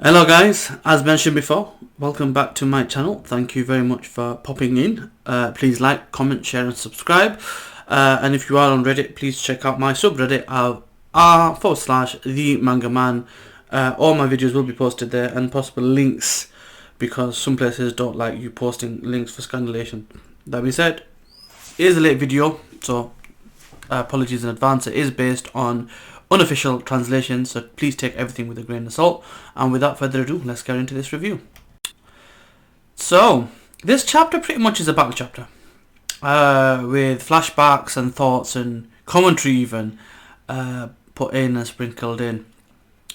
Hello guys, as mentioned before, welcome back to my channel. Thank you very much for popping in. Please like, comment, share and subscribe. And if you are on Reddit, please check out my subreddit of r/the Manga Man. All my videos will be posted there and possible links because some places don't like you posting links for scandalation. That being said, it is a late video, so apologies in advance. It is based on unofficial translation, so please take everything with a grain of salt. And without further ado, let's get into this review. So this chapter pretty much is a battle chapter with flashbacks and thoughts and commentary even put in and sprinkled in.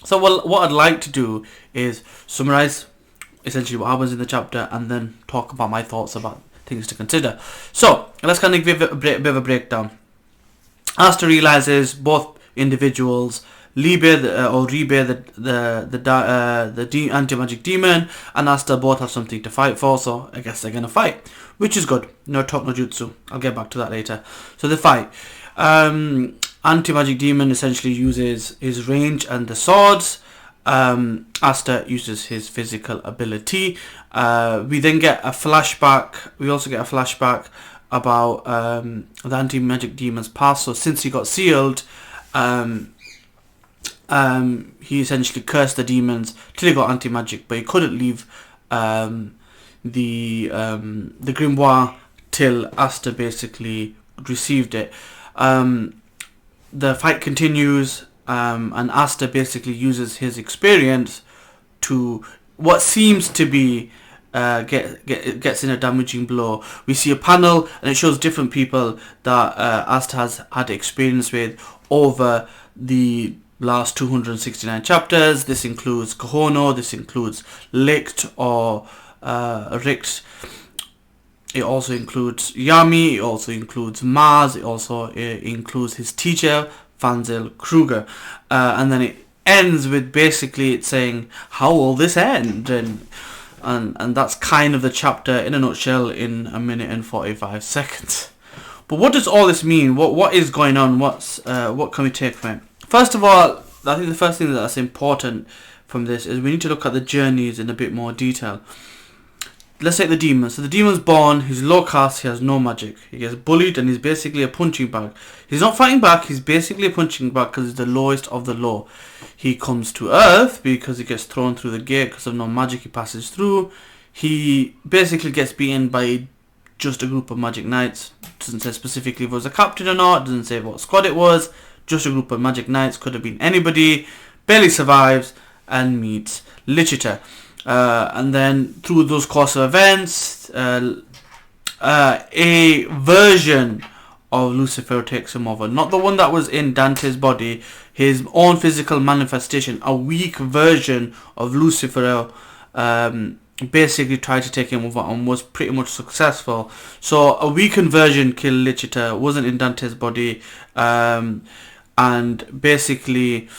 So what I'd like to do is summarize essentially what happens in the chapter and then talk about my thoughts about things to consider. So let's kind of give it a bit of a breakdown. Asta realizes both individuals, Leibe the anti-magic demon, and Asta both have something to fight for, so I guess they're gonna fight, which is good. No talk, no jutsu. I'll get back to that later. So they fight. Anti-magic demon essentially uses his range and the swords. Asta uses his physical ability. We then get a flashback. We also get a flashback about the anti-magic demon's past. So since he got sealed, he essentially cursed the demons till he got anti-magic, but he couldn't leave the grimoire till Asta basically received it. The fight continues, and Asta basically uses his experience to what seems to be gets in a damaging blow. We see a panel and it shows different people that Asta has had experience with over the last 269 chapters. This includes Kohono, this includes Licht or Richt. It also includes Yami, it also includes Mars, it also includes his teacher, Fanzel Kruger. And then it ends with basically it saying, how will this end? And that's kind of the chapter in a nutshell in a minute and 45 seconds. But what does all this mean? What is going on? What can we take from it? First of all, I think the first thing that's important from this is we need to look at the journeys in a bit more detail. Let's take the demon. So the demon's born, he's low caste, he has no magic. He gets bullied and he's basically a punching bag. He's not fighting back, he's basically a punching bag because he's the lowest of the low. He comes to Earth because he gets thrown through the gate because of no magic he passes through. He basically gets beaten by just a group of magic knights. Doesn't say specifically if it was a captain or not, doesn't say what squad it was. Just a group of magic knights, could have been anybody. Barely survives and meets Lichita. And then through those course of events, a version of Lucifer takes him over. Not the one that was in Dante's body, his own physical manifestation. A weak version of Lucifer basically tried to take him over and was pretty much successful. So a weakened version killed Lichita, wasn't in Dante's body, and basically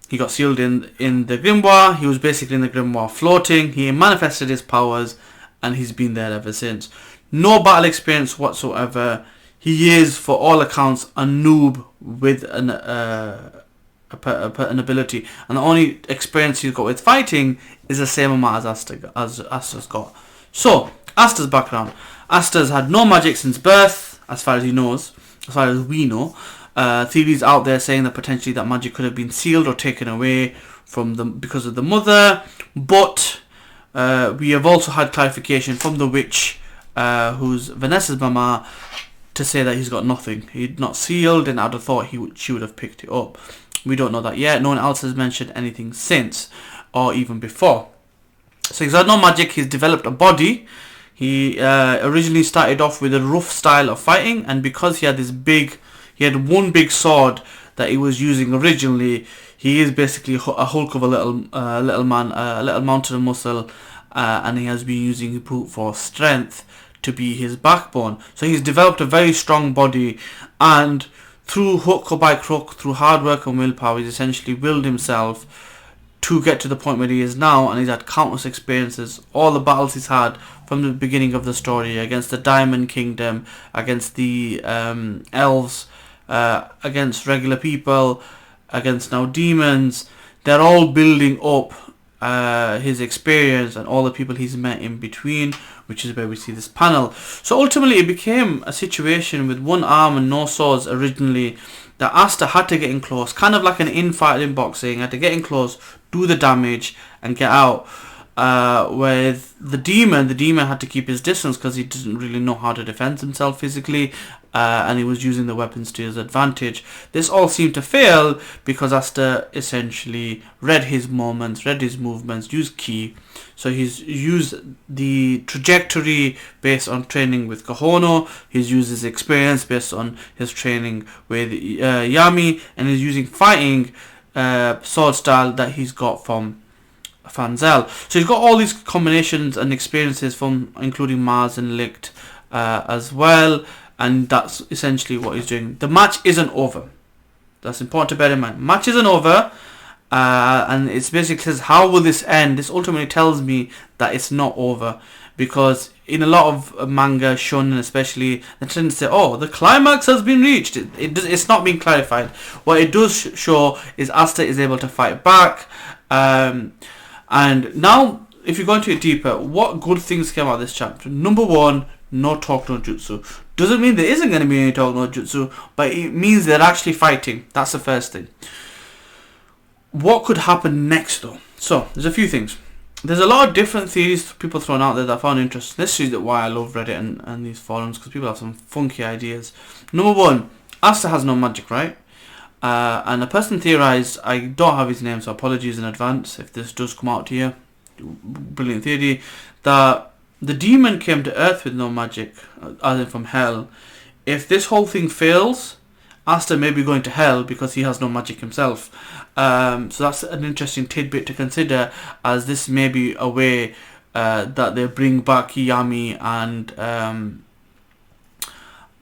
he got sealed in the grimoire. He was basically in the grimoire floating. He manifested his powers and he's been there ever since. No battle experience whatsoever. He is, for all accounts, a noob with an ability. And the only experience he's got with fighting is the same amount as Asta's got. So, Asta's background. Asta's had no magic since birth, as far as he knows, as far as we know. Theories out there saying that potentially that magic could have been sealed or taken away from them because of the mother, but we have also had clarification from the witch, who's Vanessa's mama, to say that he's got nothing. He's not sealed, and I'd have thought she would have picked it up. We don't know that yet. No one else has mentioned anything since or even before. So he's had no magic. He's developed a body. He originally started off with a rough style of fighting, and because he had one big sword that he was using originally, he is basically a hulk of a little man, a little mountain of muscle, and he has been using brute force strength to be his backbone. So he's developed a very strong body, and through hook or by crook, through hard work and willpower, he's essentially willed himself to get to the point where he is now, and he's had countless experiences. All the battles he's had from the beginning of the story, against the Diamond Kingdom, against the elves, against regular people, against now demons, they're all building up his experience and all the people he's met in between, which is where we see this panel. So ultimately it became a situation with one arm and no swords originally, that Asta had to get in close, kind of like an infight in boxing, had to get in close, do the damage and get out. With the demon had to keep his distance because he didn't really know how to defend himself physically, and he was using the weapons to his advantage. This all seemed to fail because Asta essentially read his moments, read his movements, used ki. So he's used the trajectory based on training with Kohono, he's used his experience based on his training with Yami, and he's using fighting sword style that he's got from Fanzel. So he's got all these combinations and experiences from including Mars and Licht as well, and that's essentially what he's doing. The match isn't over. That's important to bear in mind. Match isn't over, and it's basically says how will this end. This ultimately tells me that it's not over, because in a lot of manga, shonen especially, they tend to say, oh, the climax has been reached. It's not being clarified. What it does show is Asta is able to fight back. And now, if you go into it deeper, what good things came out of this chapter? Number one, no talk no jutsu. Doesn't mean there isn't going to be any talk no jutsu, but it means they're actually fighting. That's the first thing. What could happen next though? So, there's a few things. There's a lot of different theories people thrown out there that I found interesting. This is why I love Reddit and these forums, because people have some funky ideas. Number one, Asta has no magic, right? And a person theorized, I don't have his name, so apologies in advance if this does come out to you, brilliant theory, that the demon came to Earth with no magic, as in from hell. If this whole thing fails, Asta may be going to hell because he has no magic himself. So that's an interesting tidbit to consider, as this may be a way that they bring back Yami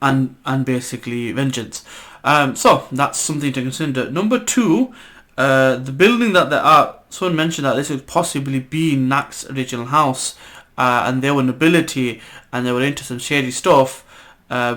and basically vengeance. So that's something to consider. Number two, the building that they are, someone mentioned that this would possibly be Nak's original house, and they were nobility and they were into some shady stuff,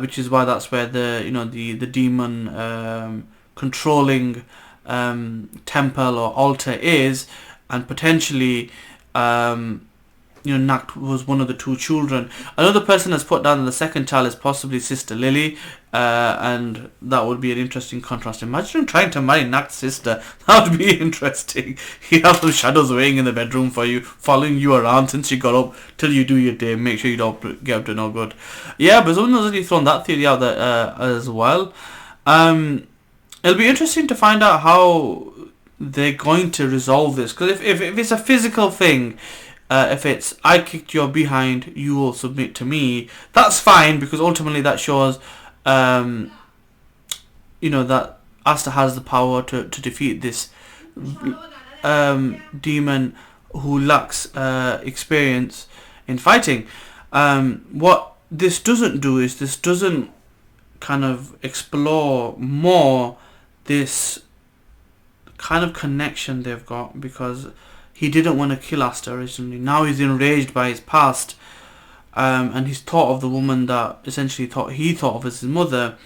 which is why that's where the demon controlling temple or altar is, and potentially Nak was one of the two children. Another person has put down that the second child is possibly Sister Lily, and that would be an interesting contrast. Imagine trying to marry Nak's sister. That would be interesting. You have some shadows waiting in the bedroom for you, following you around since you got up till you do your day. Make sure you don't get up to no good. Yeah, but someone has already thrown that theory out there as well. It'll be interesting to find out how they're going to resolve this, because if it's a physical thing, if it's I kicked your behind, you will submit to me, that's fine, because ultimately that shows that Asta has the power to defeat this demon who lacks experience in fighting. What this doesn't do is this doesn't kind of explore more this kind of connection they've got, because he didn't want to kill Asta originally. Now he's enraged by his past, and he's thought of the woman that essentially he thought of as his mother.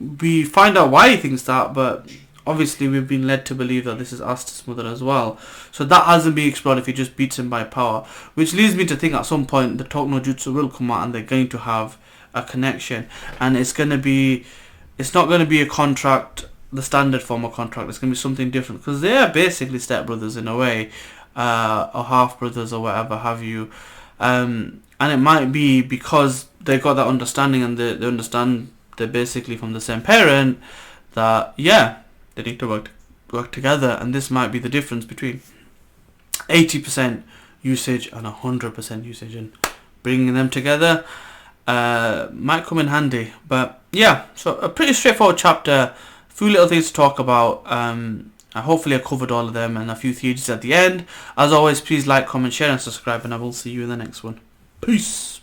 We find out why he thinks that, but obviously we've been led to believe that this is Asta's mother as well. So that hasn't been explored if he just beats him by power, which leads me to think at some point the talk no jutsu will come out and they're going to have a connection, and it's not going to be a contract, the standard form of contract. It's going to be something different, because they are basically stepbrothers in a way, or half brothers or whatever have you, and it might be because they got that understanding and they understand they're basically from the same parent, that they need to work together, and this might be the difference between 80% usage and 100% usage, and bringing them together might come in handy. But yeah, so a pretty straightforward chapter, a few little things to talk about. Hopefully I covered all of them, and a few theories at the end. As always, please like, comment, share and subscribe, and I will see you in the next one. Peace.